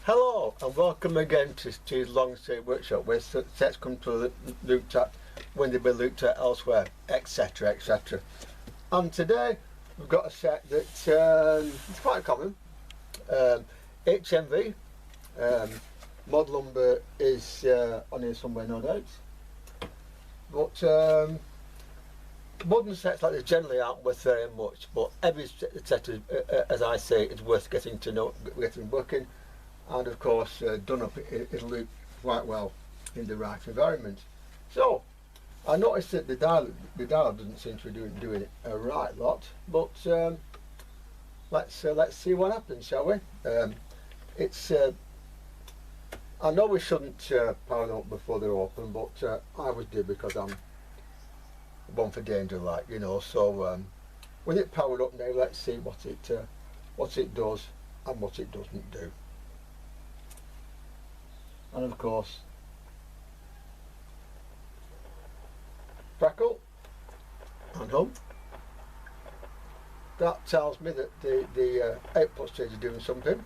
Hello and welcome again to Steve's Long Straight Workshop, where sets come to looked at when they've been looked at elsewhere, etc, etc. And today we've got a set that it's quite common. HMV, model number is on here somewhere, no doubt. But modern sets like this generally aren't worth very much, but every set, as I say, is worth getting to know, getting working. And of course done up, it'll look quite well in the right environment. So I noticed that the dial doesn't seem to be doing it a right lot, but let's see what happens, shall we? I know we shouldn't power them up before they're open, but I would do, because I'm one for danger, like, you know. So with it powered up now, let's see what it does and what it doesn't do. And of course, crackle and hum. That tells me that the output stage is doing something.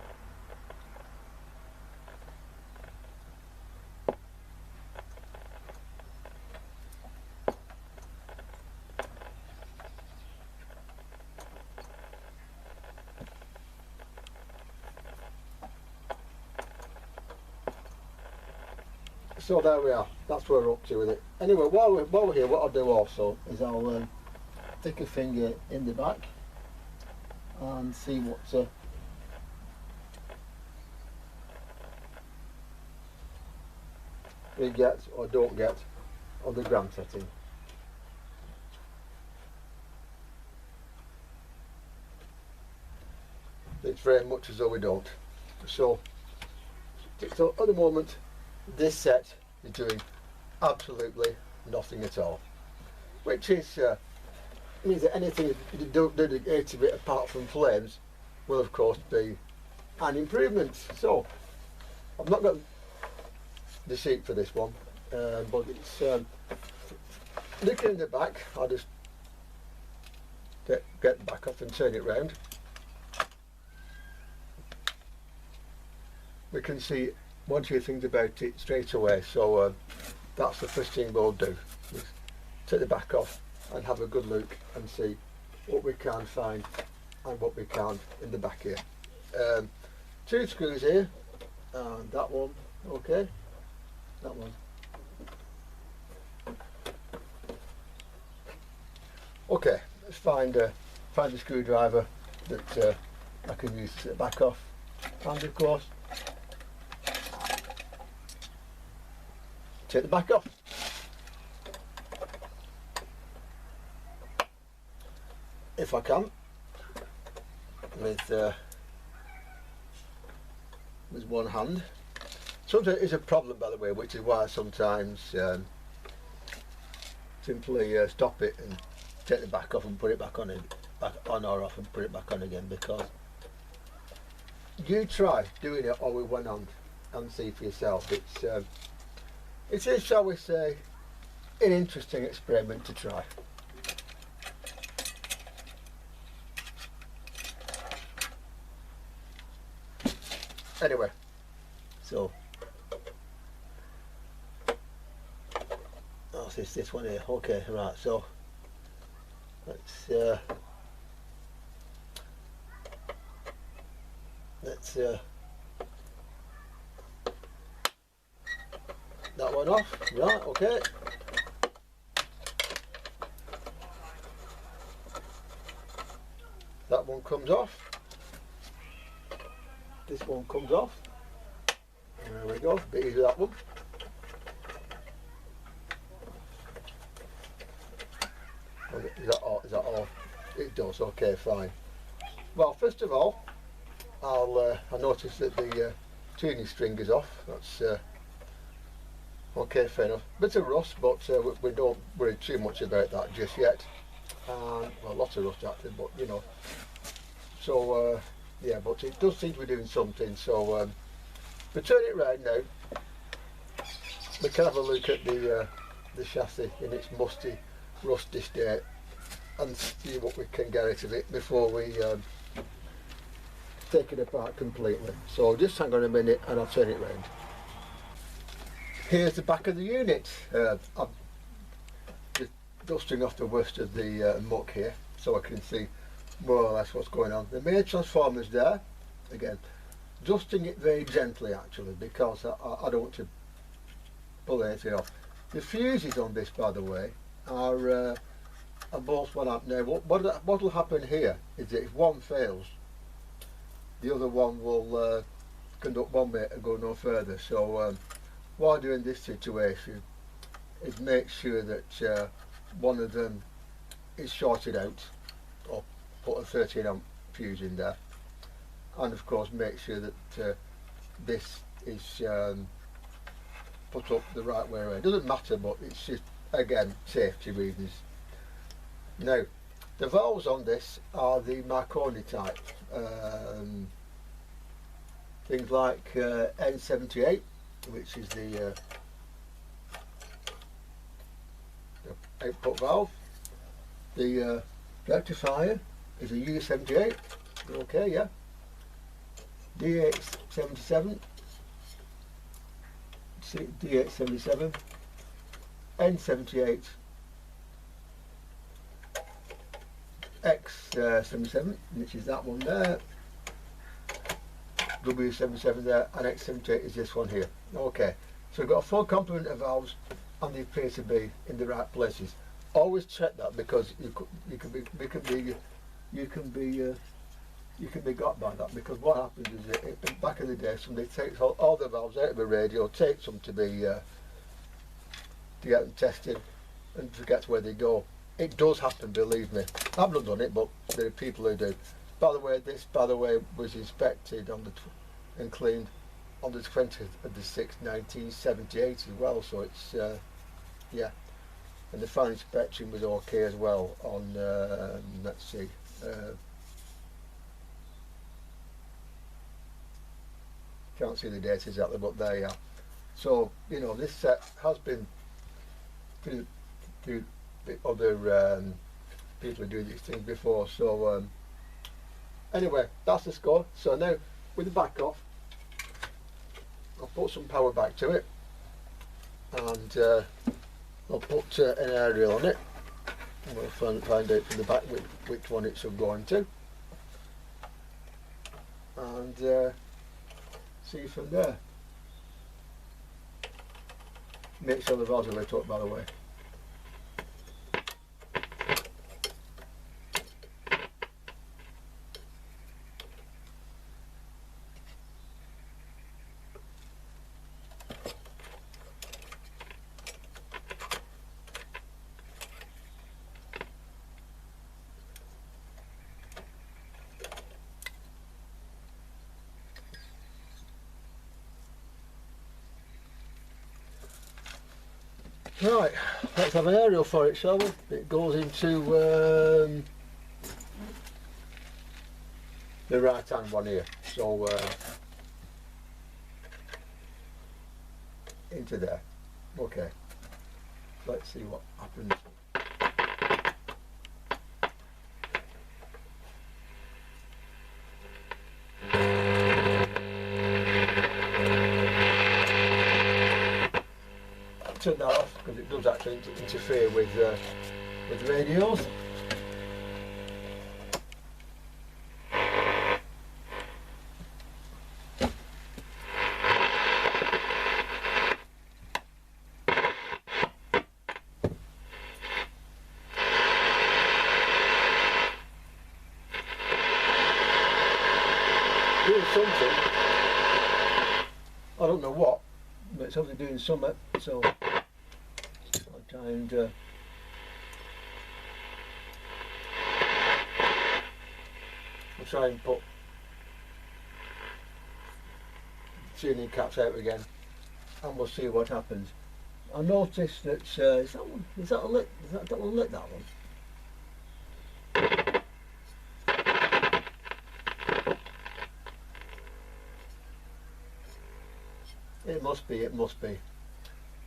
So there we are, that's where we're up to with it. Anyway, while we're here, what I'll do also is I'll stick a finger in the back and see what we get or don't get on the gram setting. It's very much as though we don't. So at the moment, this set is doing absolutely nothing at all, which is means that anything dedicated to it apart from flames will of course be an improvement. So I've not got the seat for this one, but it's looking in the back. I'll just get the back off and turn it round. We can see one or two things about it straight away, so that's the first thing we'll do, is take the back off and have a good look and see what we can find and what we can't in the back here. Two screws here, and that one, okay, that one. Okay, let's find the screwdriver that I can use to take the back off, and of course take the back off. If I can, with one hand. Sometimes it's a problem, by the way, which is why I sometimes simply stop it and take the back off and put it back on, or off and put it back on again, because you try doing it all with one hand and see for yourself. It is, shall we say, an interesting experiment to try. Anyway, so this one here. Okay, right. So let's that one off, right, okay. That one comes off. This one comes off. There we go, a bit easier that one. Is that all? It does, okay, fine. Well, first of all, I noticed that the tuning string is off. That's okay, fair enough. Bit of rust, but we don't worry too much about that just yet. Well, lots of rust actually, but you know. So yeah, but it does seem to be doing something. So if we turn it round now, we can have a look at the chassis in its musty, rusty state and see what we can get out of it before we take it apart completely. So just hang on a minute and I'll turn it round. Here's the back of the unit. I'm just dusting off the worst of the muck here so I can see more or less what's going on. The main transformer's there. Again, dusting it very gently actually, because I don't want to pull anything off. The fuses on this, by the way, are both 1 amp. Now what will happen here is that if one fails, the other one will conduct 1 way and go no further. So what I do in this situation is make sure that one of them is shorted out, or put a 13 amp fuse in there, and of course make sure that this is put up the right way around. It doesn't matter, but it's just, again, safety reasons. Now, the valves on this are the Marconi type. Things like N78, which is the output valve. The rectifier is a U78. Okay, yeah. D877, D877, N78, X77, which is that one there, W77 there, and X78 is this one here. Okay, so we've got a full complement of valves and they appear to be in the right places. Always check that, because you can be got by that, because what happens is that back in the day somebody takes all the valves out of a radio, takes them to get them tested, and forgets where they go. It does happen, believe me. I've not done it, but there are people who do. By the way, this was inspected and cleaned on the 20th of the 6th, 1978 as well. So it's yeah, and the final inspection was okay as well on let's see. Can't see the date exactly, but there you are. So you know, this set has been to the other people who do these things before. So anyway, that's the score. So now with the back off, I'll put some power back to it, and I'll put an aerial on it, and we'll find out from the back which one it should go into, and see from there. Make sure the valves are lit up, by the way. Right, let's have an aerial for it, shall we? It goes into the right hand one here, so into there. Okay, let's see what happens. Turn that off because it does actually interfere with radios. Doing something. I don't know what, but it's obviously doing something. So I'll try and put tuning caps out again, and we'll see what happens. I noticed that is that one lit? Is that one lit? That one. It must be. It must be.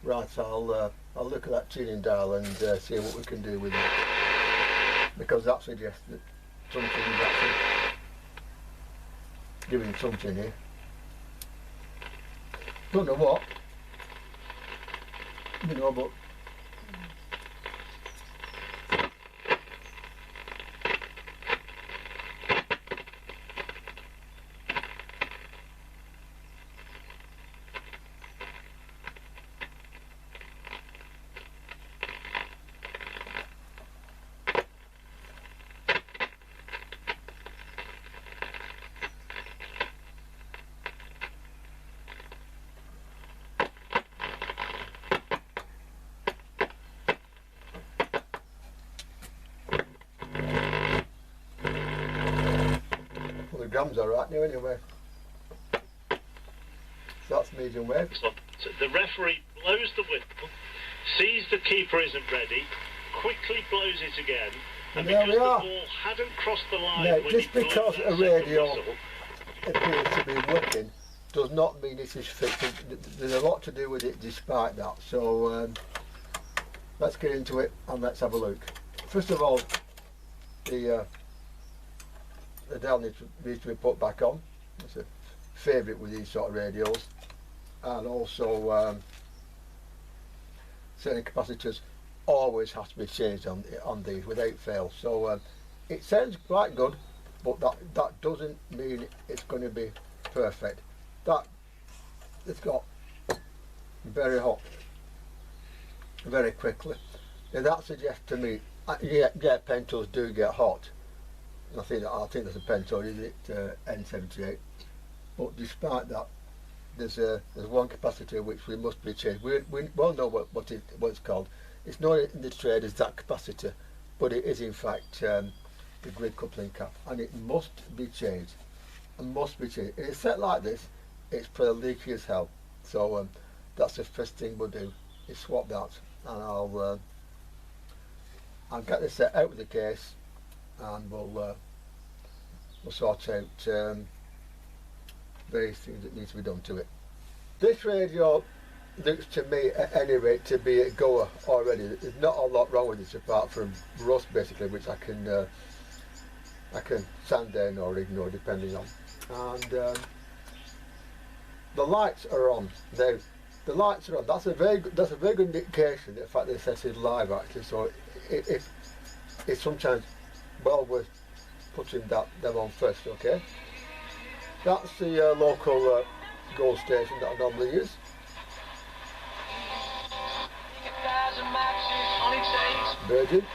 Right, I'll look at that tuning dial and see what we can do with it, because that suggests that something is actually giving something here. Don't know what, you know, but the grams are right now anyway. So that's medium wave. So the referee blows the whistle, sees the keeper isn't ready, quickly blows it again, and there because we the are. ball hadn't crossed the line Now, when just he blew because that a radio whistle, appears to be working does not mean it is fixed. There's a lot to do with it despite that. So let's get into it and let's have a look. First of all, the dial needs to be put back on. It's a favourite with these sort of radios, and also certain capacitors always have to be changed on these without fail. So it sounds quite good, but that doesn't mean it's going to be perfect. That it's got very hot very quickly. Now that suggests to me, yeah, Pentos do get hot. I think there's a Pentos, is it N78? But despite that, there's one capacitor which we must be changed. We well know what it's called. It's known in the trade as that capacitor, but it is in fact the grid coupling cap, and it must be changed. And must be changed. In a set like this, it's pretty leaky as hell. So that's the first thing we'll do, is swap that, and I'll get this set out of the case, and we'll sort out various things that need to be done to it. This radio looks to me, at any rate, to be a goer already. There's not a lot wrong with this apart from rust, basically, which I can sand down or ignore depending on. And the lights are on now. The lights are on. That's a very good indication. The fact that the set is live actually. So it's sometimes well worth putting them on first. Okay. That's the local gold station that I normally use. Virgin.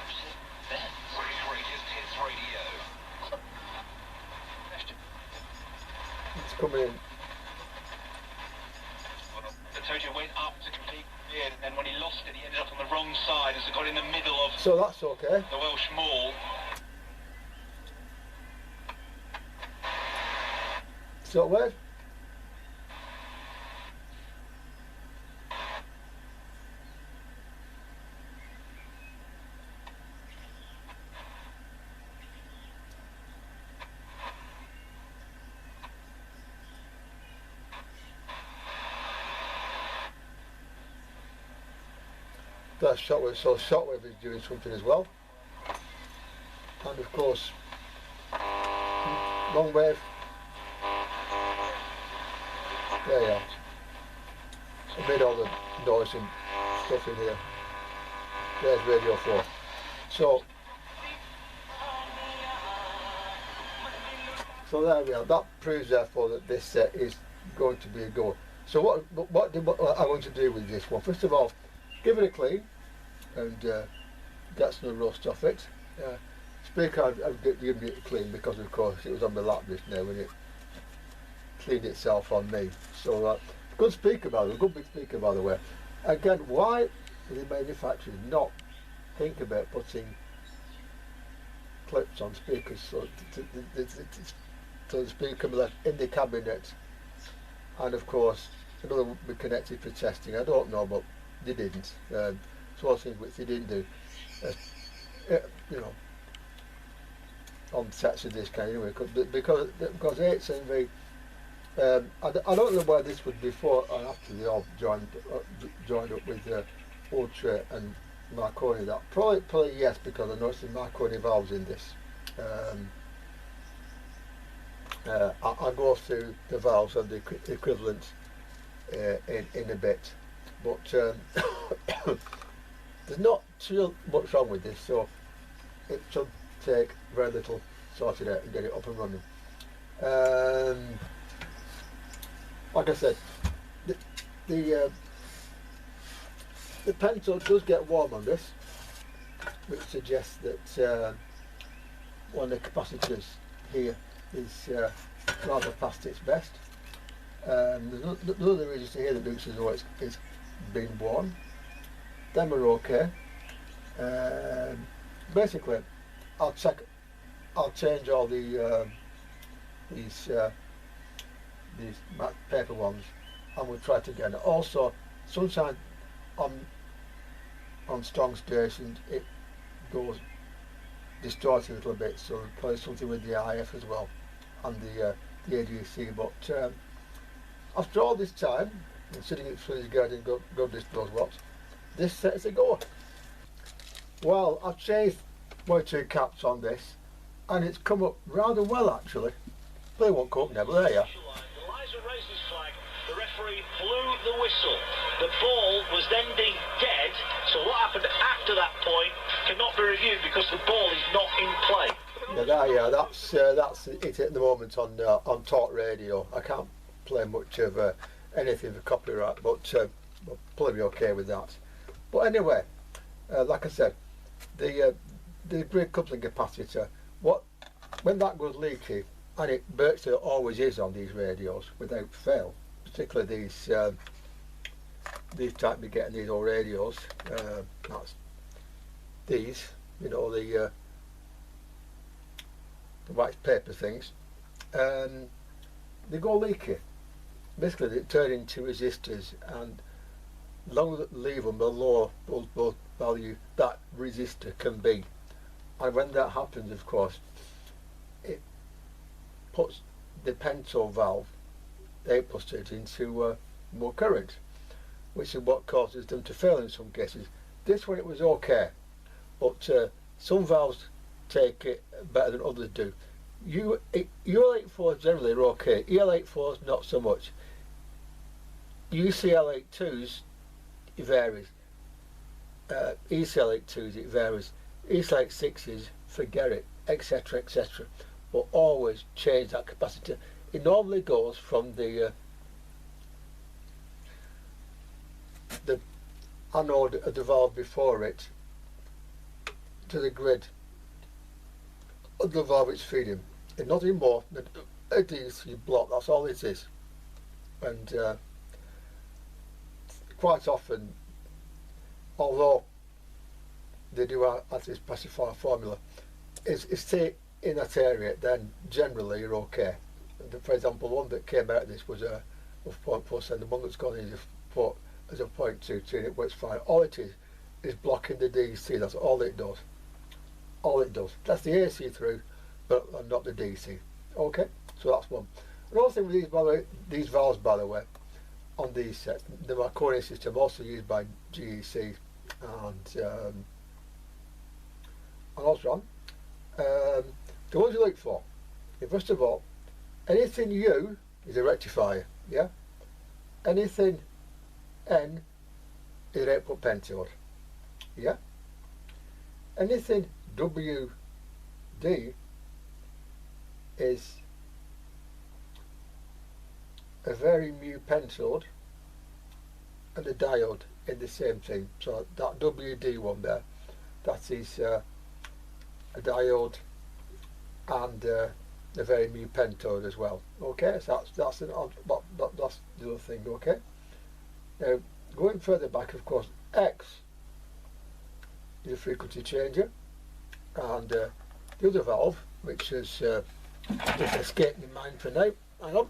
It's coming in. The Tojo went up to complete the end, and when he lost it, he ended up on the wrong side as it got in the middle of so that's okay. the Welsh Mall. So where? That's shockwave. So shockwave is doing something as well, and of course long wave. There you are. I made all the noise and stuff in here. There's radio 4. So there we are. That proves therefore that this set is going to be a go. So what I want to do with this one? First of all, give it a clean and get some rust off it. Speaker I've given it a clean because of course it was on my lap just now and it cleaned itself on me. So good speaker by the way, good big speaker by the way. Again, why do the manufacturers not think about putting clips on speakers so the speaker can be left in the cabinet, and of course another would be connected for testing. I don't know, but they didn't. So things which they didn't do, you know, on sets of this kind anyway, because HMV. I don't know where this was before or after they all joined up with Ultra and Marconi. That probably yes, because I noticed Marconi valves in this. I'll go through the valves and the equivalents in a bit, but there's not too much wrong with this, so it should take very little sorted out and get it up and running. Like I said, the pencil does get warm on this, which suggests that one of the capacitors here is rather past its best. There's other reasons to hear that looks as though it's been worn. Them are okay. Basically, I'll change all the these paper ones, and we'll try it again. Also, sometimes on strong stations it goes distorted a little bit, so probably something with the IF as well and the ADC. But after all this time, and sitting in front of his garden, God knows what, this set is a go. Well, I've changed one or two caps on this, and it's come up rather well actually. They won't come up now, but there you are. The referee blew the whistle. The ball was then deemed dead, so what happened after that point cannot be reviewed because the ball is not in play. Yeah, that's it at the moment on Talk Radio. I can't play much of anything for copyright, but we'll probably be okay with that. But anyway, like I said, the grid coupling capacitor, when that goes leaky, and it virtually always is on these radios without fail, particularly these type we get in these old radios, that's these, you know, the white paper things, they go leaky. Basically they turn into resistors, and long leave them the lower volt value that resistor can be, and when that happens, of course, it puts the pentole valve, they push it into more current, which is what causes them to fail in some cases. This one it was okay, but some valves take it better than others do. UL84s generally are okay, EL84s not so much. UCL82s it varies, ECL82s it varies, ECL86s forget it, etc, etc. But always change that capacitor. It normally goes from the anode of the valve before it to the grid of the valve it's feeding. It's nothing more than a DC block, that's all it is. And quite often, although they do have this pacifier formula, it's in that area, then generally you're okay. And for example, one that came out of this was a 0.47, and the one that's gone in is a 0.22, and it works fine. All it is blocking the DC. That's all it does. All it does. That's the AC through, but not the DC. Okay, so that's one. Another thing with these, by the way, these valves, by the way, on these sets, the Marconi system, also used by GEC and Osram. The ones you look for, first of all, anything U is a rectifier, yeah? Anything N is an output pentode, yeah? Anything WD is a very mu pentode and a diode in the same thing. So that WD one there, that is a diode and a very mu pentode as well. Okay, so that's the other thing. Okay. Now going further back, of course, X is a frequency changer, and the other valve, which has just escaped my mind for now. Hang on.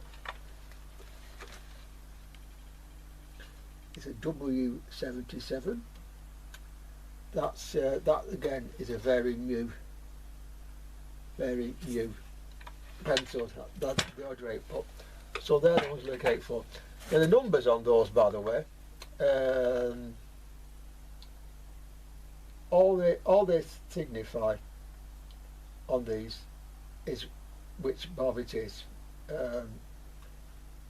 It's a W77. That's that again is a very mu pentode. That's the order output. So they're the ones to look out for. Now the numbers on those, by the way, all they signify on these is which valve it is.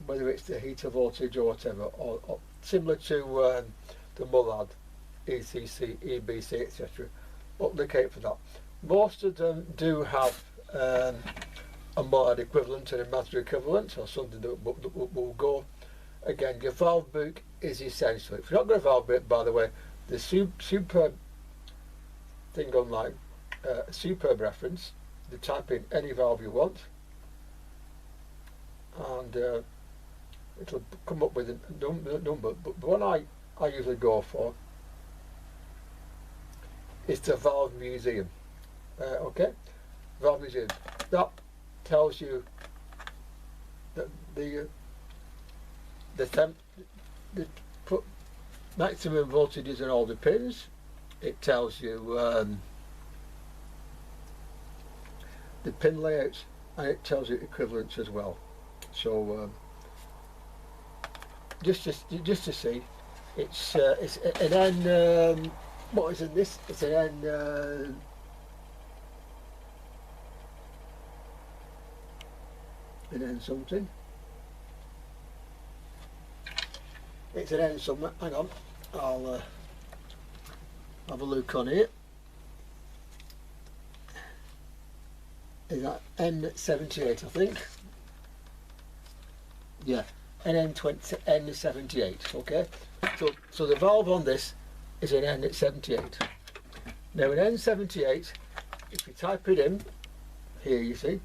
whether it's the heater voltage or whatever, or similar to the Mullard, ECC, EBC, etc. Applicate for that. Most of them do have a Mullard equivalent and a Mazda equivalent, or something that will go. Again, your valve book is essential. If you're not got a valve book, by the way, the Superb thing online, Superb reference, you type in any valve you want, and it'll come up with a number. But the one I usually go for is the Valve Museum. Okay, Valve Museum. That tells you that the maximum voltages on all the pins. It tells you the pin layouts, and it tells you equivalents as well. So just to see, it's an N. What is in this? It's an N. An N something. It's an N something. Hang on, I'll have a look on it. Is that N78? I think. Yeah, N78. Okay. So the valve on this is an N78. Now an N78, if you type it in here, you see,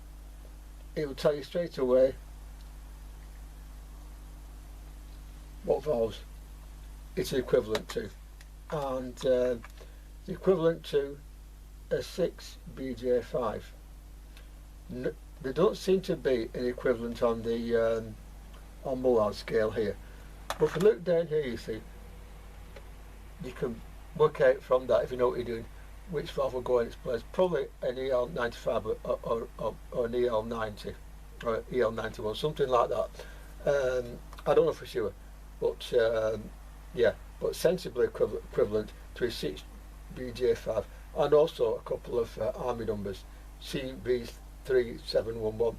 it will tell you straight away what valves it's equivalent to, and the equivalent to a 6 BJ5. There don't seem to be an equivalent on the on Mullard scale here, but if you look down here, you see, you can work out from that, if you know what you're doing, which valve will go in its place. Probably an EL95 or an EL90 or EL91, something like that. I don't know for sure, but yeah, but sensibly equivalent to a 6 BJ5, and also a couple of army numbers, CB3711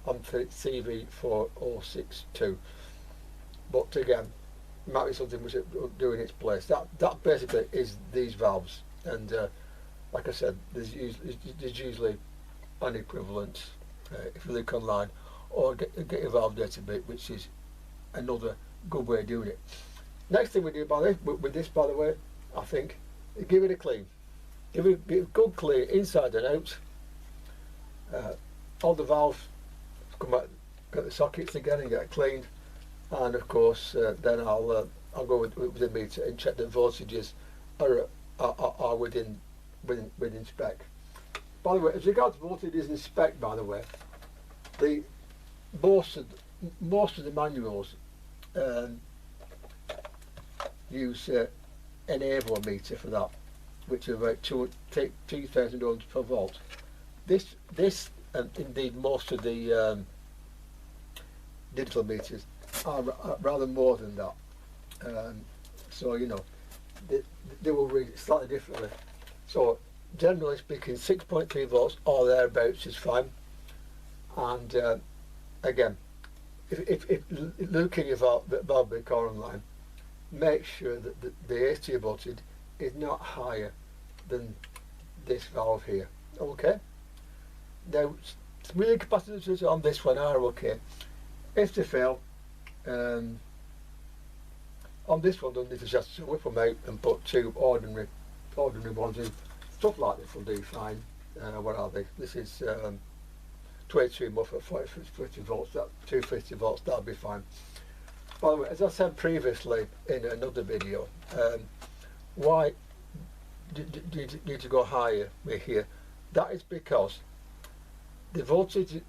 and CV4062. But again, might be something which will do in its place. That basically is these valves, and like I said, there's usually an equivalent if you look online, or get your valve data bit, which is another good way of doing it. Next thing we do with this, by the way, I think, is give it a clean. Give it a good clean inside and out. All the valves come out, get the sockets again and get cleaned, and of course then I'll go with the meter and check the voltages are within spec. By the way, as regards voltages in spec, by the way, most of the manuals use an Evo meter for that, which is about 2,000 ohms per volt. This and indeed most of the digital meters are rather more than that. So you know, they will read it slightly differently. So generally speaking, 6.3 volts or thereabouts is fine. And again, if looking at your valve book or online, make sure that the AC voltage is not higher than this valve here. Okay. Now, relay capacitors on this one are okay. If they fail, on this one, don't need to just whip them out and put two ordinary ones in. Stuff like this will do fine. What are they? This is 22 muff at 50 volts. That 250 volts, that'll be fine. By the way, as I said previously in another video, why do you need to go higher with here? That is because the voltages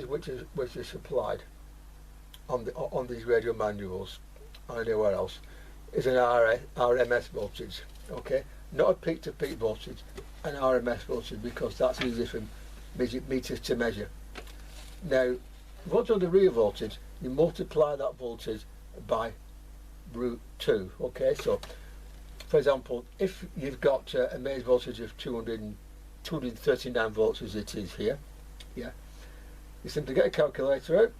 which is supplied on these radio manuals or anywhere else is an RMS voltage. Okay, not a peak to peak voltage, an RMS voltage, because that's easy for meters to measure. Now, voltage on the real voltage, you multiply that voltage by √2. Okay, so for example, if you've got a mains voltage of 239 volts as it is here, yeah, You simply get a calculator out,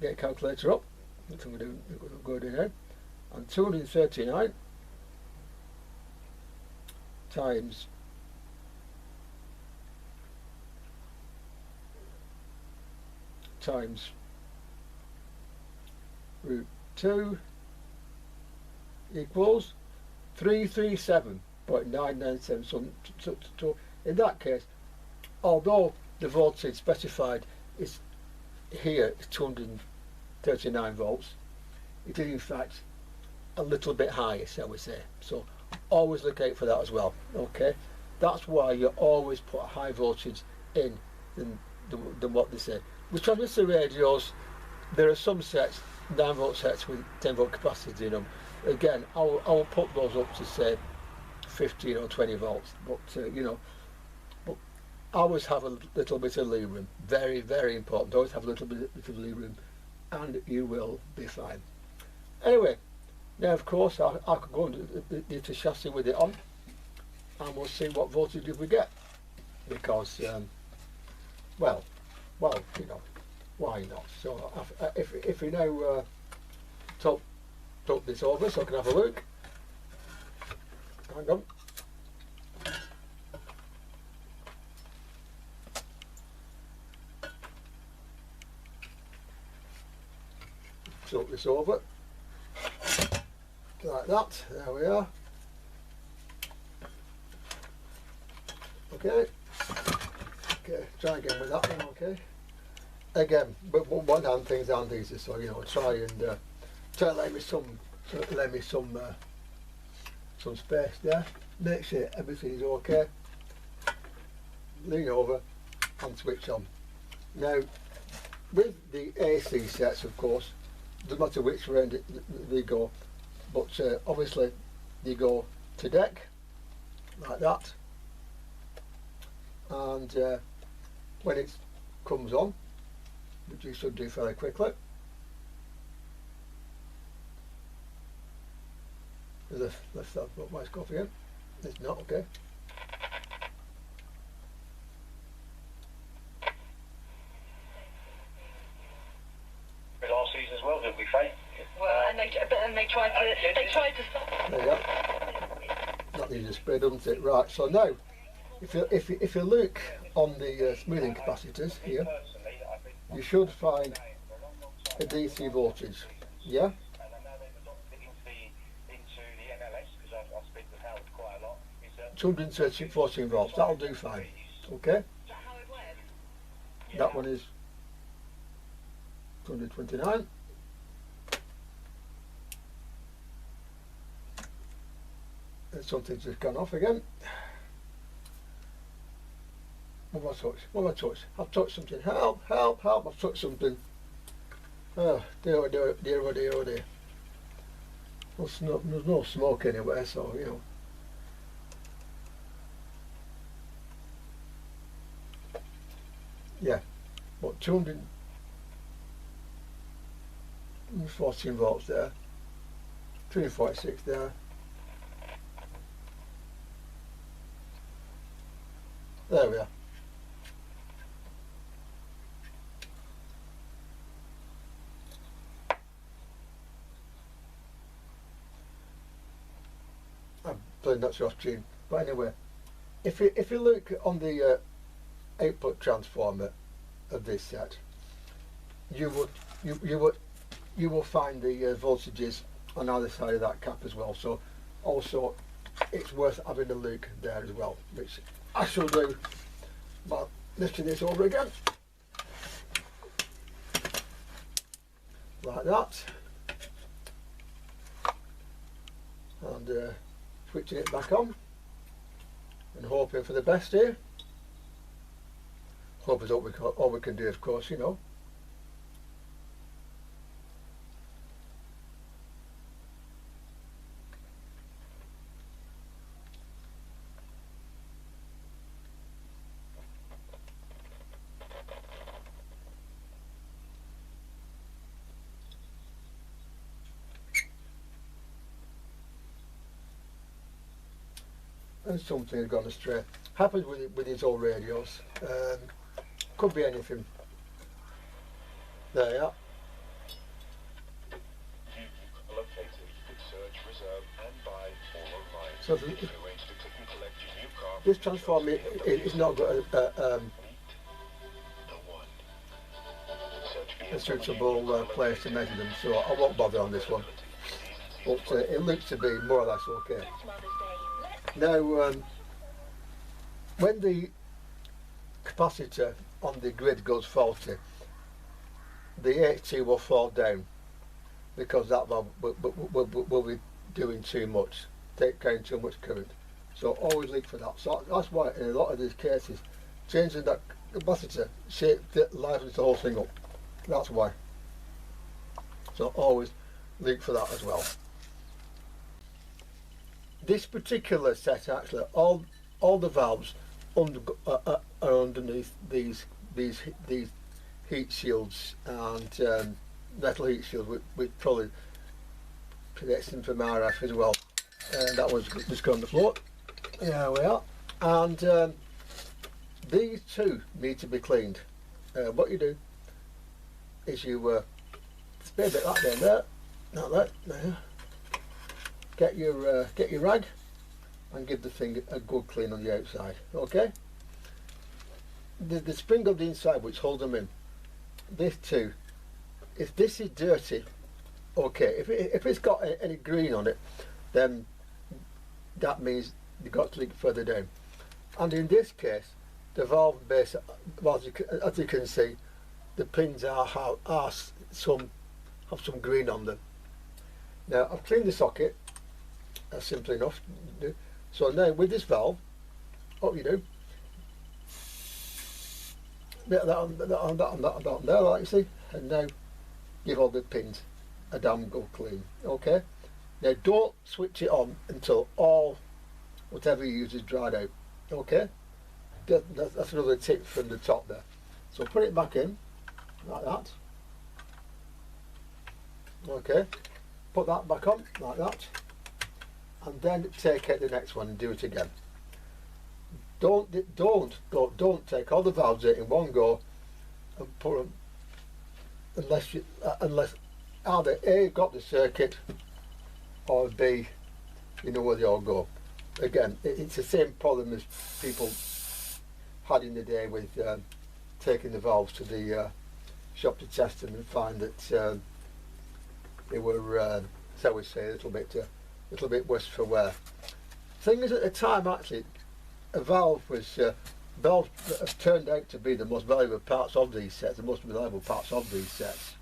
get a calculator up, that's what we're going to do now, and 239 times root 2 equals 337.997. So in that case, although the voltage specified is here is 239 volts, it is in fact a little bit higher, shall we say. So always look out for that as well. Okay, that's why you always put high voltage in than what they say. With transistor radios, there are some sets, 9 volt sets with 10 volt capacity in them. Again, I will put those up to say 15 or 20 volts, but you know, but always have a little bit of lead room. Very, very important. Always have a little bit of lead room, and you will be fine. Anyway, now of course I could go into the chassis with it on, and we'll see what voltage we get, because well, you know, why not? So if we now top this over so I can have a look. Hang on. Tilt this over like that. There we are. Okay. Okay. Try again with that one. Okay. Again, but one hand things aren't easy, so you know, try and lend me some space there. Make sure everything is okay. Lean over and switch on. Now, with the AC sets, of course, doesn't matter which way they go, but obviously they go to deck like that, and when it comes on, which you should do fairly quickly, let's start put my scope again. It's not okay. With our season as well, didn't we, Faye? Well, and they tried to stop. There you go. That needs a spray, doesn't it? Right. So now, if you look on the smoothing capacitors here, you should find a DC voltage. Yeah. 214 volts, that'll do fine. Okay? That one is 229. And something's just gone off again. One more touch. I've touched something. Help, help, help, I've touched something. Oh, dear, oh dear, dear, oh dear, oh dear. There's no smoke anywhere, so, you know. Yeah, but 214 volts there, 346 there. There we are. I'm playing that off tune, but anyway, if you look on the output transformer of this set, you will find the voltages on either side of that cap as well. So also it's worth having a look there as well, which I shall do by lifting this over again like that, and switching it back on and hoping for the best here. Hope is all we can do, of course, you know. And something has gone astray. Happens with these old radios. Could be anything. There you are. So this transformer is not got a suitable place to measure them, so I won't bother on this one. But it looks to be more or less okay. Now, when the capacitor on the grid goes faulty, the HT will fall down because that will be doing too much, carrying too much current. So always look for that. So that's why in a lot of these cases, changing that capacitor shape livens the whole thing up. That's why. So always look for that as well. This particular set, actually, all the valves are underneath these heat shields and metal heat shields, which probably protects them from RF as well. And that was just on the floor. There we are. And these two need to be cleaned. What you do is you spray a bit of that down there, not that, there. Get your rag and give the thing a good clean on the outside. Okay. The spring on the inside which holds them in. This too. If this is dirty, okay. If it's got any green on it, then that means you've got to look further down. And in this case, the valve base, well, as you can see, the pins have some green on them. Now I've cleaned the socket. That's simple enough. So now with this valve, what you do, bit of that on there, like you see, and now give all the pins a damn good clean. Okay. Now don't switch it on until all whatever you use is dried out. Okay. That's another tip from the top there. So put it back in like that. Okay. Put that back on like that. And then take out the next one and do it again. Don't take all the valves out in one go and put them unless either A, got the circuit, or B, you know where they all go. Again, it's the same problem as people had in the day with taking the valves to the shop to test them and find that they were, shall we say, a little bit worse for wear. Thing is, at the time, actually, a valve was valves that have turned out to be the most valuable parts of these sets, the most reliable parts of these sets.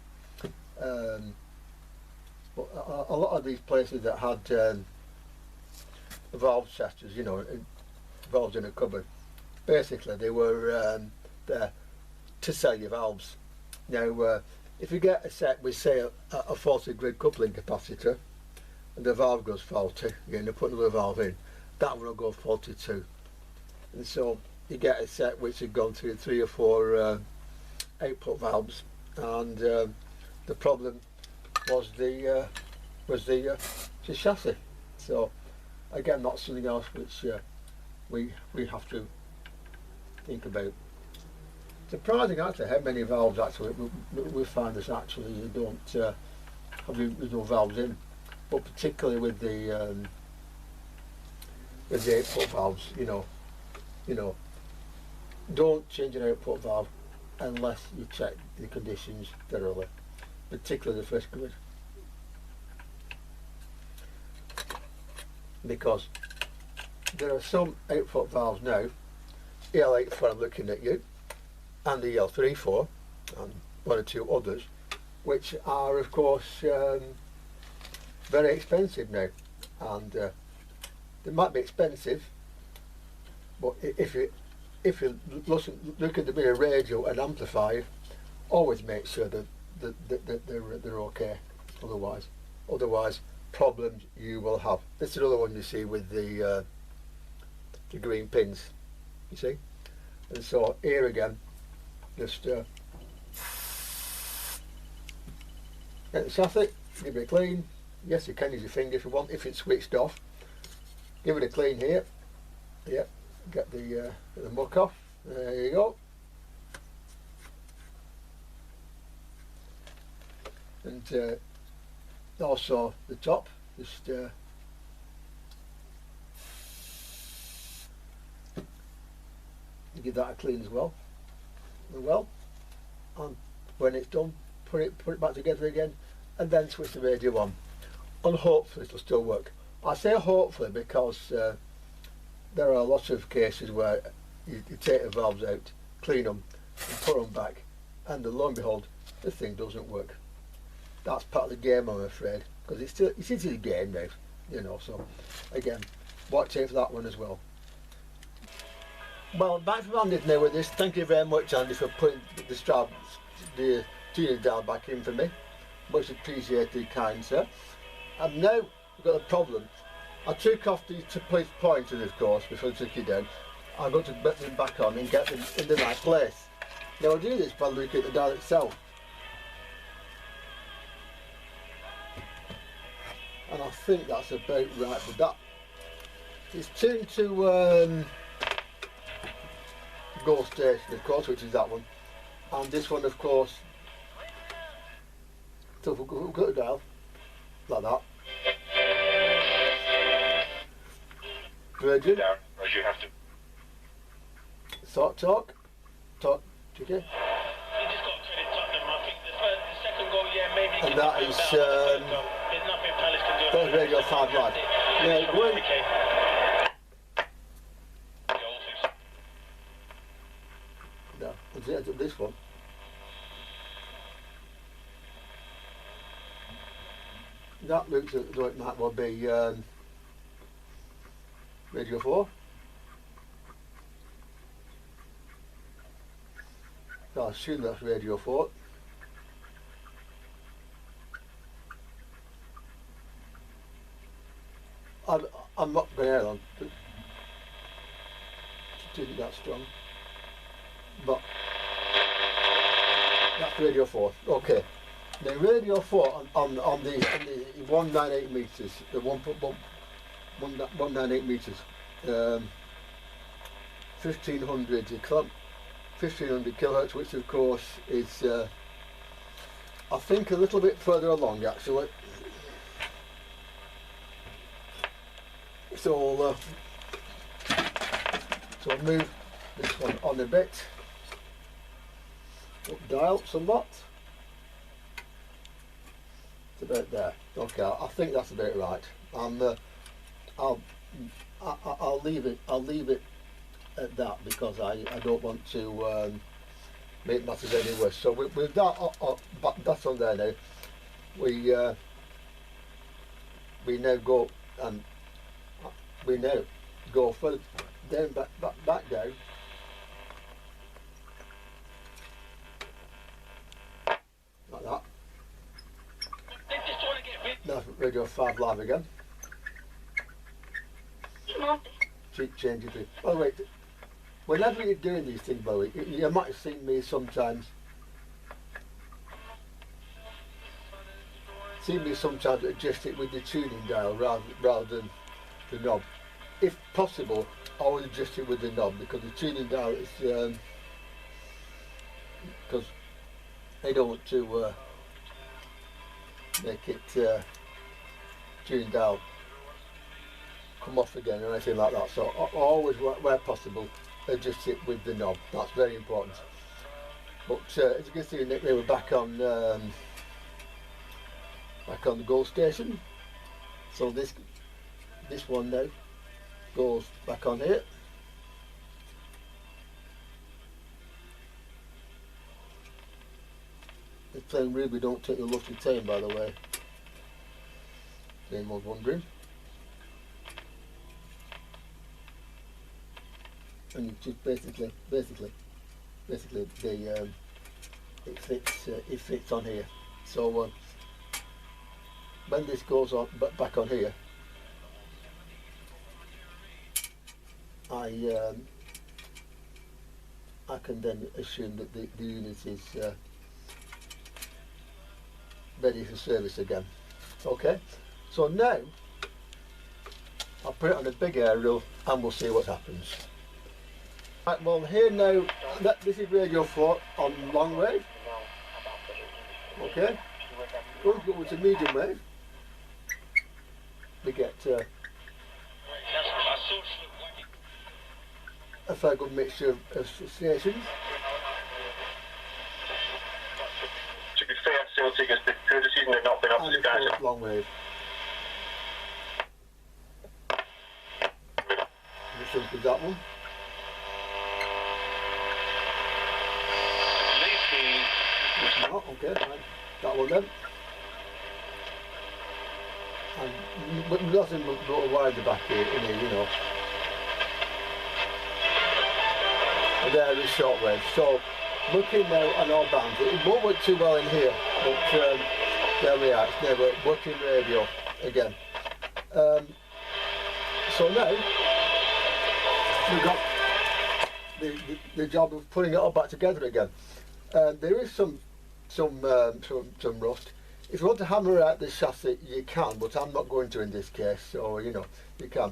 But a lot of these places that had valve setters, you know, valves in a cupboard, basically they were there to sell you valves. Now, if you get a set with, say, a faulty grid coupling capacitor, and the valve goes faulty, you're going to put another valve in, that one will go faulty too. And so you get a set which has gone through 3 or 4 output valves, and the problem was the chassis. So again, that's something else which we have to think about. Surprising actually how many valves actually we find this actually you don't have no valves in, but particularly with the 8-foot valves, you know, don't change an output valve unless you check the conditions thoroughly, particularly the first grid, because there are some output valves now, EL84 I'm looking at you, and the EL34 and 1 or 2 others, which are of course very expensive now, and they might be expensive, but if you look at the bit of radio and amplifier, always make sure that they're okay. Otherwise problems you will have. This is another one you see with the green pins, you see. And so here again, just get the chassis, give it a clean. Yes, you can use your finger if you want, if it's switched off. Give it a clean here. Yep, get the muck off. There you go. and also the top, just give that a clean as well. And when it's done, put it back together again, and then switch the radio on. And hopefully it'll still work. I say hopefully because there are lots of cases where you take the valves out, clean them, and put them back, and lo and behold, the thing doesn't work. That's part of the game, I'm afraid, because it's a game now, you know. So again, watch out for that one as well. Well, back from Andy now with this. Thank you very much, Andy, for putting the tuning dial back in for me. Much appreciated, kind sir. And now we've got a problem. I took off the pointers, of course, before I took it down. I've got to put them back on and get them in the right place. Now I do this by looking at the dial itself. And I think that's about right with that. It's tuned to Bog Station, of course, which is that one. And this one, of course, so we've got the dial, like that. Virgin. As you have to. Talk, You okay. just got credit Tottenham. I think the second goal, yeah, maybe. And that is there's nothing Palace can do. that's Radio 5 Live. Now, when, no, let's edit this one. That looks as though it might well be Radio 4. So I assume that's Radio 4. I'm not going out on, but it isn't that strong. But that's Radio 4. Okay. The Radio 4 on the 198 metres, the 198 metres, 1500 kilohertz, which of course is I think a little bit further along actually. So I'll move this one on a bit, up dial somewhat. It's about there. Okay, I think that's about right. And I'll leave it at that because I don't want to make matters any worse. So with that that's on there now. We now go and we now go further down, back down. Like that. Now Radio 5 Live again. Change it. By the way, whenever you're doing these things, by the way, you might have seen me sometimes. Adjust it with the tuning dial rather than the knob. If possible, I would adjust it with the knob because the tuning dial is because I don't want to make it tuning dial come off again or anything like that. So I always, where possible, adjust it with the knob. That's very important. But as you can see, Nick, they were back on the goal station. So this one now goes back on here. It's playing Ruby Don't Take Your Love to Tame, by the way. Anyone wondering? And you just basically it fits on here. So when this goes on back on here, I can then assume that the unit is ready for service again. Okay, so now I'll put it on a big aerial and we'll see what happens. Right, well here now, this is Radio 4 on long wave. Okay, Once we go to medium wave, we get a fair good mixture of stations. To be fair, Celtic has been through the season, they've not been up to the guys. And long wave. Which one is that one? It's not, okay, right. That one then. And nothing but wider back here, in here, you know. And there is shortwave. So, looking now at our bands, it won't work too well in here, but there we are, it's never working radio again. So now, we've got the job of putting it all back together again. There is some rust. If you want to hammer out this chassis, you can, but I'm not going to in this case, so you know, you can.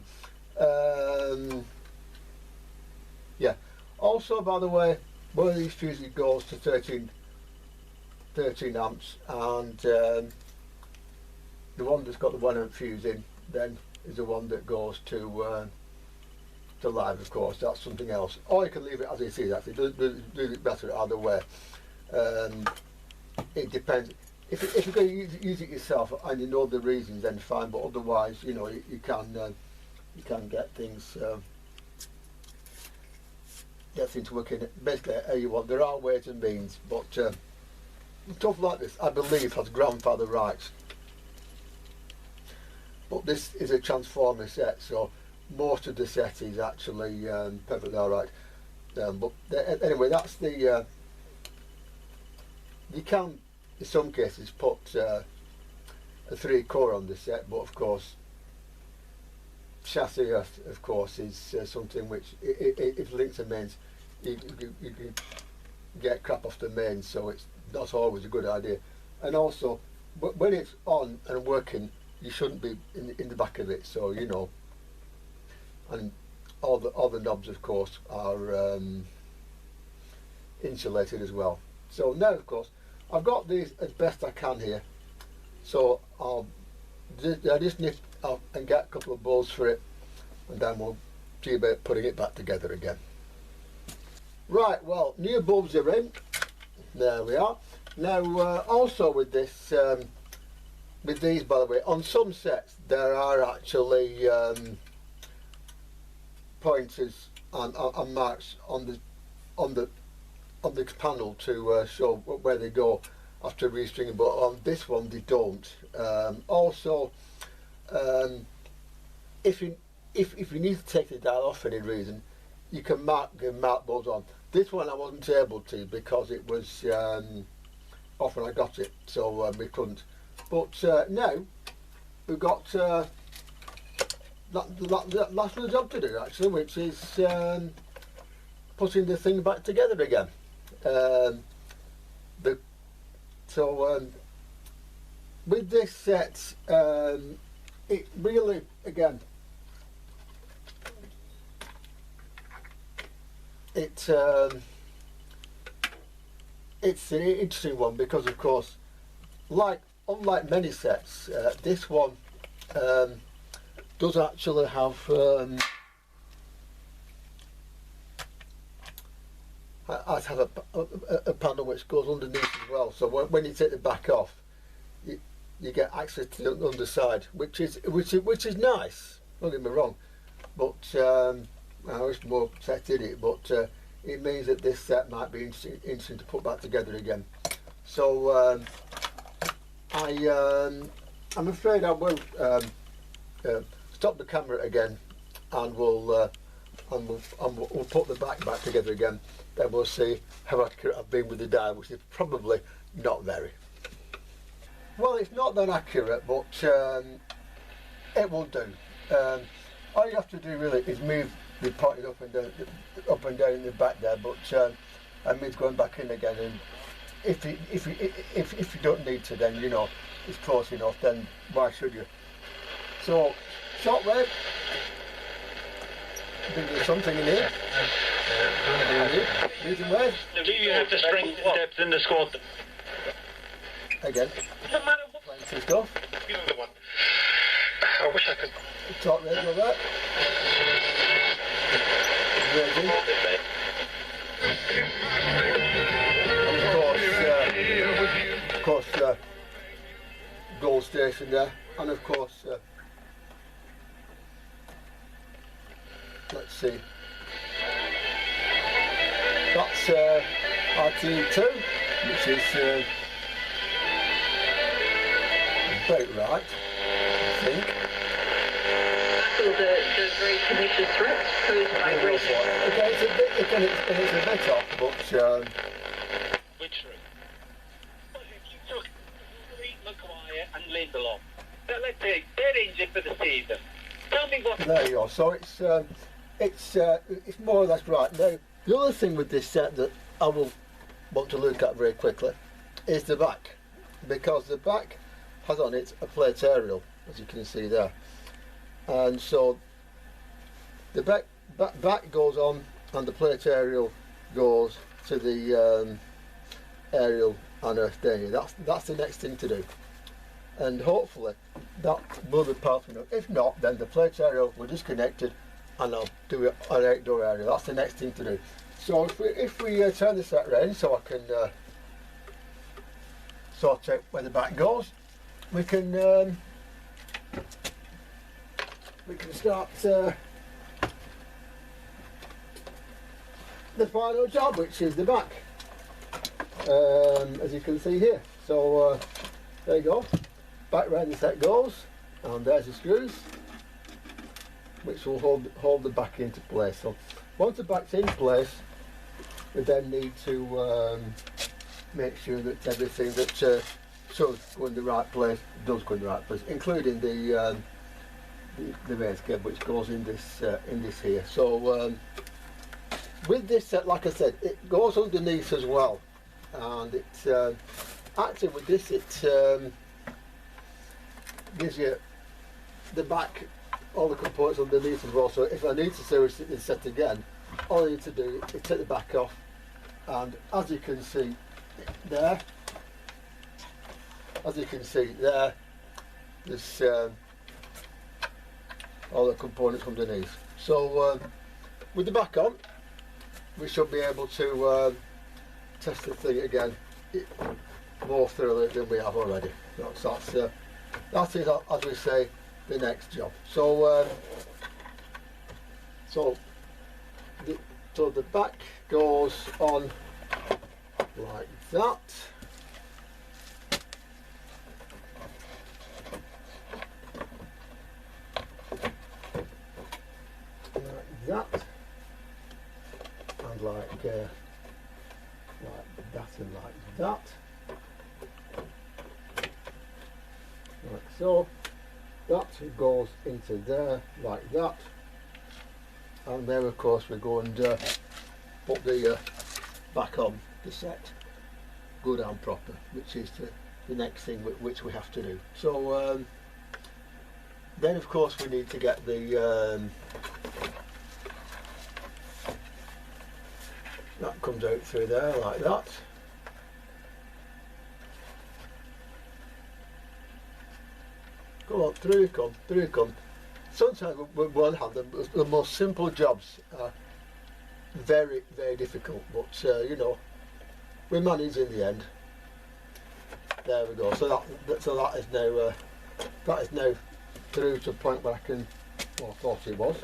Yeah. Also, by the way, one of these fuses goes to 13 amps, and the one that's got the 1 amp fuse in then is the one that goes to live, of course. That's something else. Or you can leave it as it is, actually. Do it better either way. It depends. If you're going to use it yourself and you know the reasons, then fine. But otherwise, you know, you can get things working basically how you want. There are ways and means, but stuff like this, I believe, has grandfather rights. But this is a transformer set, so most of the set is actually perfectly alright. But anyway, that's the. You can, in some cases, put a 3-core on the set, but of course, chassis, of course, is something which, if linked to mains, you can get crap off the mains, so it's not always a good idea. And also, when it's on and working, you shouldn't be in the back of it, so you know. And all the knobs, of course, are insulated as well. So now, of course, I've got these as best I can here. So I just nip up and get a couple of bolts for it, and then we'll see about putting it back together again. Right, well, new bulbs are in. There we are. Now, also with this, with these, by the way, on some sets there are actually pointers and marks on the panel to show where they go after restringing, but on this one they don't. Also, if you need to take the dial off for any reason, you can mark those on. This one I wasn't able to because it was off when I got it, so we couldn't. But now we've got last of the job to do, actually, which is putting the thing back together again. With this set, it really, again, it's an interesting one because, of course, unlike many sets, this one does actually have I have a panel which goes underneath as well. So when you take the back off, you get access to the underside, which is nice. Don't get me wrong, but I wish more set in it. But it means that this set might be interesting to put back together again. So I'm afraid I will stop the camera again, and we'll put the back together again. Then we'll see how accurate I've been with the dial, which is probably not very. Well, it's not that accurate, but it will do. All you have to do really is move the pointer up and down in the back there, but and means going back in again. And if you don't need to, then you know it's close enough. Then why should you? So shortwave. I think there's something in here. Medium wave. Do you have the strength and depth in the squad? Again. No matter what. Switched off. The other one. I wish I could. Top radio there. Ready. Of course, goal station there, and of course, let's see, that's our team 2, which is about right, I think. So the very pernicious threats posed by vibration. Okay, it's a bit off, but Which room? Well, if you took Maguire and Lindelof, let's say they're injured for the season. Tell me what. there you go. So it's more or less right. Now, the other thing with this set that I will want to look at very quickly is the back, because the back has on it a plate aerial, as you can see there, and so the back goes on, and the plate aerial goes to the aerial unearthed area. That's the next thing to do, and hopefully that will be part of it. If not, then the plate aerial will disconnect it, and I'll do it on an outdoor area. That's the next thing to do. So if we turn the set round so I can sort out where the back goes, we can start the final job, which is the back, as you can see here. So there you go, back round the set goes, and there's the screws which will hold the back into place. So once the back's in place, we then need to make sure that everything that should go in the right place does go in the right place, including the race cable which goes in this here. So with this set, like I said, it goes underneath as well, and it's actually with this it gives you the back, all the components underneath as well. So if I need to service this set again, all I need to do is take the back off, and as you can see there, there's all the components underneath. So with the back on, we should be able to test the thing again more thoroughly than we have already. That is, as we say, the next job. So so the back goes on like that. Like that, and like that and like that, like so. That goes into there like that, and there of course we go and put the back on the set good and proper, which is the next thing which we have to do. So then of course we need to get the that comes out through there like that. Go on, through you come. Sometimes with one hand, the most simple jobs are very, very difficult, but you know, we manage in the end. There we go. So that is now through to a point where I can, well, I thought it was.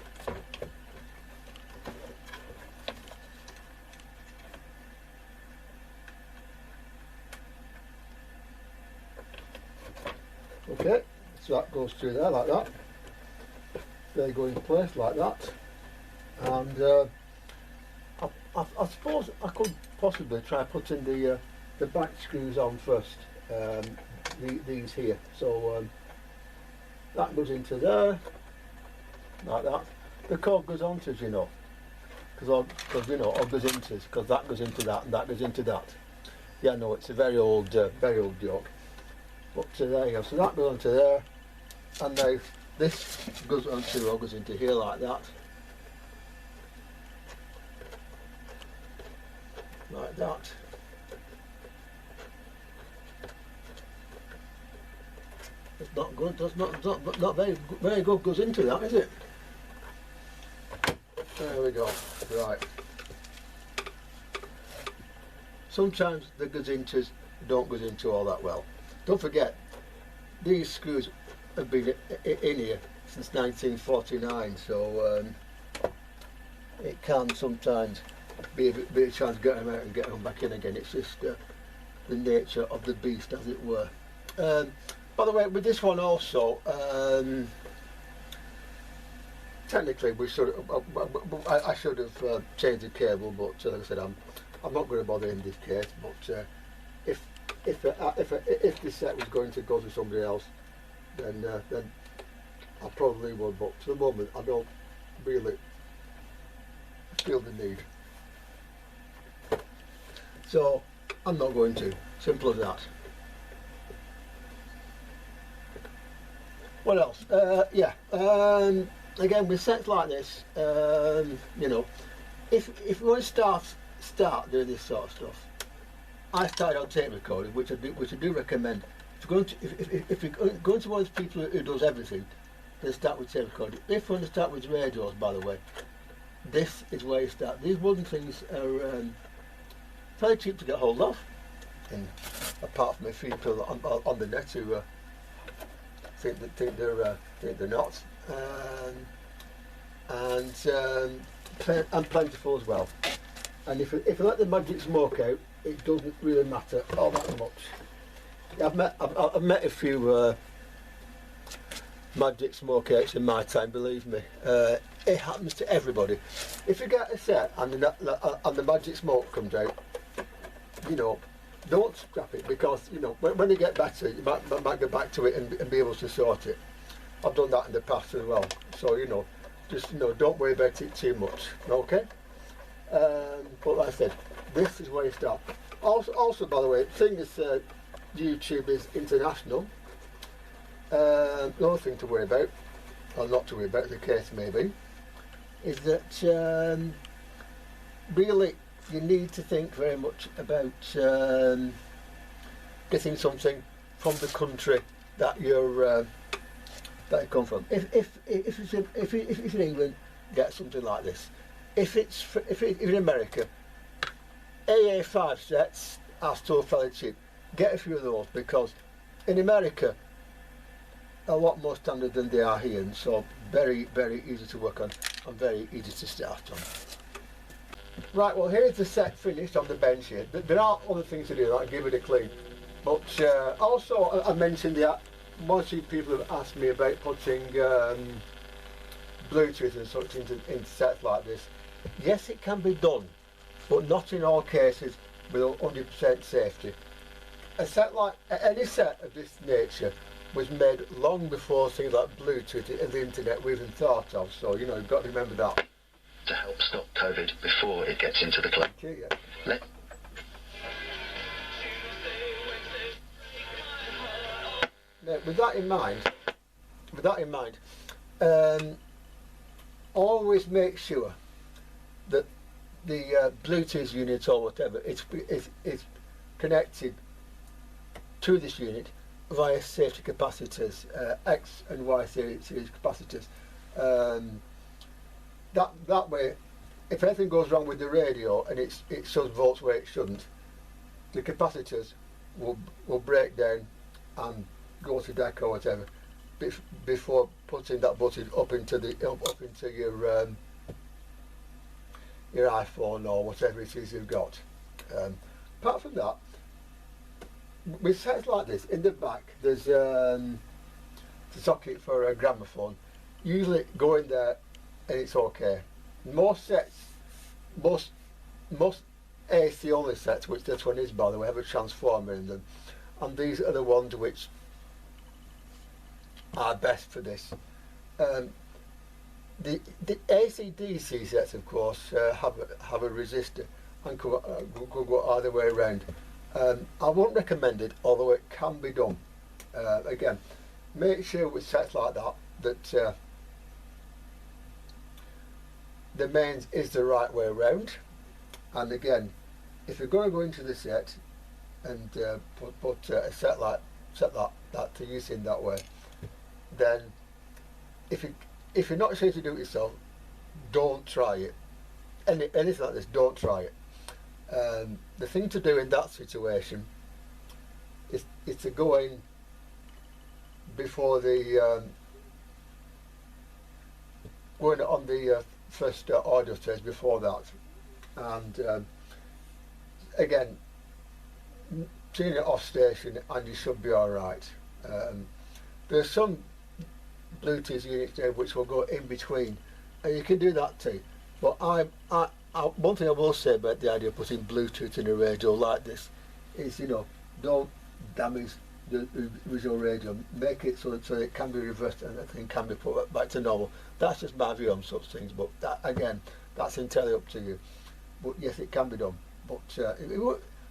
Okay. So that goes through there like that. They go in place like that, and I suppose I could possibly try putting the back screws on first. These here. So that goes into there like that. The cord goes onto, as you know, because you know, all goes into, because that goes into that and that goes into that. Yeah, no, it's a very old joke. But there you go. So that goes onto there. And now this goes into here like that, like that, It's not good. That's not very good goes into that, is it? There we go. Right. Sometimes the gazintas don't go into all that well. Don't forget, these screws have been in here since 1949, so it can sometimes be a bit of chance to get them out and get them back in again. It's just the nature of the beast, as it were. By the way, with this one also, technically we should. I should have changed the cable, but like I said, I'm not going to bother in this case. But if this set was going to go to somebody else, then I probably would. But for the moment, I don't really feel the need. So I'm not going to. Simple as that. What else? Again, with sets like this, you know, if you want to start doing this sort of stuff, I started on tape recording, which I do recommend. If you're going to one of those people who does everything, then start with tape recording. If you want to start with radios, by the way, this is where you start. These wooden things are fairly cheap to get hold of, and apart from a few people on the net who think they're not, and plentiful as well. And if you let the magic smoke out, it doesn't really matter all that much. I've met a few magic smoke outs in my time. Believe me, it happens to everybody. If you get a set and the magic smoke comes out, you know, don't scrap it, because you know when you get better, you might get back to it and be able to sort it. I've done that in the past as well. So you know, just don't worry about it too much. Okay. But like I said, this is where you start. Also, by the way, seeing as YouTube is international, the other thing to worry about, or not to worry about, the case maybe, is that really you need to think very much about getting something from the country that you come from. If it's in England, get something like this. If it's in America, AA5 sets are still fairly cheap. Get a few of those, because in America a lot more standard than they are here, and so very, very easy to work on and very easy to start on. Right, well, here's the set finished on the bench here. There are other things to do, like give it a clean. But also, I mentioned that one or two people have asked me about putting Bluetooth and such into sets like this. Yes, it can be done, but not in all cases with 100% safety. Any set of this nature was made long before things like Bluetooth and the internet were even thought of. So you know, you've got to remember that. To help stop COVID before it gets into the club. Now, with that in mind, always make sure that the Bluetooth unit or whatever is connected to this unit via safety capacitors, X and Y series capacitors. That way, if anything goes wrong with the radio and it shows volts where it shouldn't, the capacitors will break down and go to deck or whatever before putting that button up into your iPhone or whatever it is you've got. Apart from that, with sets like this, in the back there's the socket for a gramophone. Usually go in there and it's okay. Most AC only sets, which this one is by the way, have a transformer in them, and these are the ones which are best for this. The AC/DC sets, of course, have a resistor and could go either way around. I won't recommend it, although it can be done. Again, make sure with sets like that the mains is the right way around. And again, if you're going to go into the set and put a set that to use in that way, then if you're not sure to do it yourself, don't try it. Anything like this, don't try it. The thing to do in that situation is to go in before the going on the first audio stage before that, and again, tune it off station and you should be alright. There's some Bluetooth units there which will go in between, and you can do that too. But one thing I will say about the idea of putting Bluetooth in a radio like this is, don't damage the visual radio. Make it so it can be reversed and everything can be put back to normal. That's just my view on such things, but that, again, that's entirely up to you. But yes, it can be done. But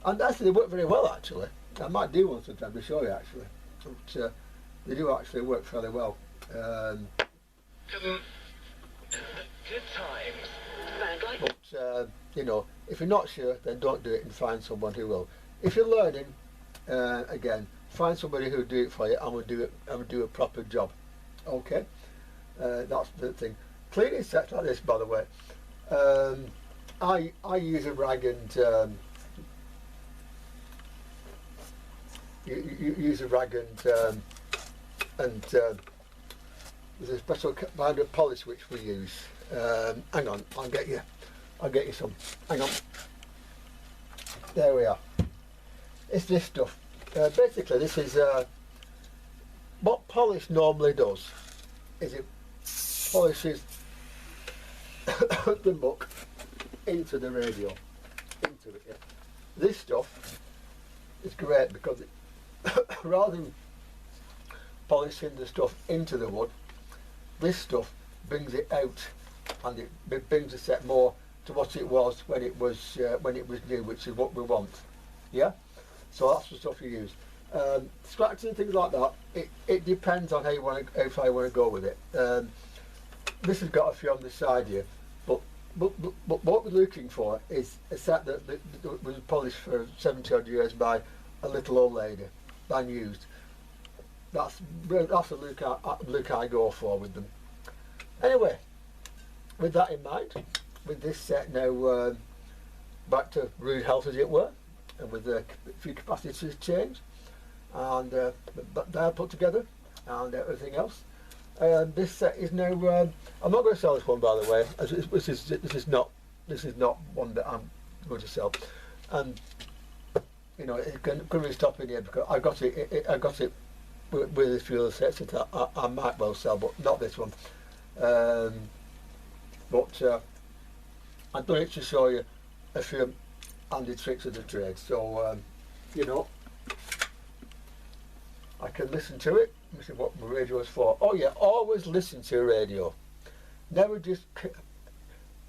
and actually they work very well, actually. I might do one sometime to show you, actually. But they do actually work fairly well. Good times. But if you're not sure, then don't do it and find someone who will. If you're learning, again, find somebody who'll do it for you and will do a proper job. Okay, that's the thing. Cleaning sets like this, by the way, I use a rag and use a rag and there's a special kind of polish which we use. Hang on, I'll get you some. Hang on. There we are. It's this stuff. Basically, this is what polish normally does. Is it polishes the muck into the radio, into it. Yeah. This stuff is great because it, rather than polishing the stuff into the wood, this stuff brings it out, and it brings the set more to what it was when it was new, which is what we want. Yeah, so that's the stuff you use. Scratching and things like that, it depends on how far you want to go with it. This has got a few on the side here, but what we're looking for is a set that was polished for 70 odd years by a little old lady, unused. That's the look I go for with them. Anyway, with that in mind, with this set now back to rude health, as it were, and with a few capacities changed and dial put together and everything else, this set is now. I'm not going to sell this one, by the way. This is not one that I'm going to sell, and it can really stop in here because I got it with a few other sets that I might well sell, but not this one. But I've done it to show you a few handy tricks of the trade. So I can listen to it. This is what my radio is for. Oh yeah, always listen to radio. Never just,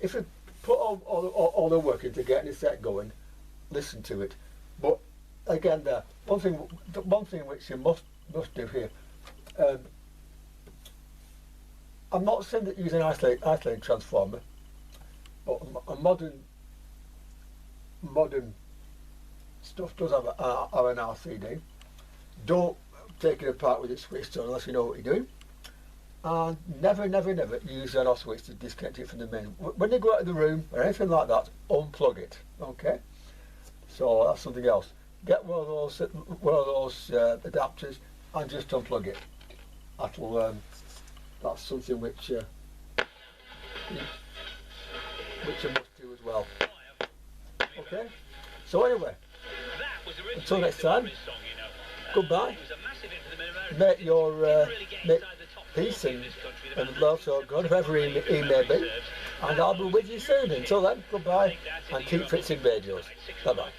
if you put all the work into getting the set going, listen to it. But again, one thing which you must do here. I'm not saying that using an isolated transformer, but a modern stuff does have an RCD. Don't take it apart with it switched on unless you know what you're doing. And never use an off switch to disconnect it from the main. When you go out of the room or anything like that, unplug it. Okay. So that's something else. Get one of those adapters and just unplug it. That's something which you must do as well. Okay. So anyway, until next time, goodbye. Make peace and love to God, whoever he may be, and I'll be with you soon. Until then, goodbye, and keep fixing radios. Bye bye.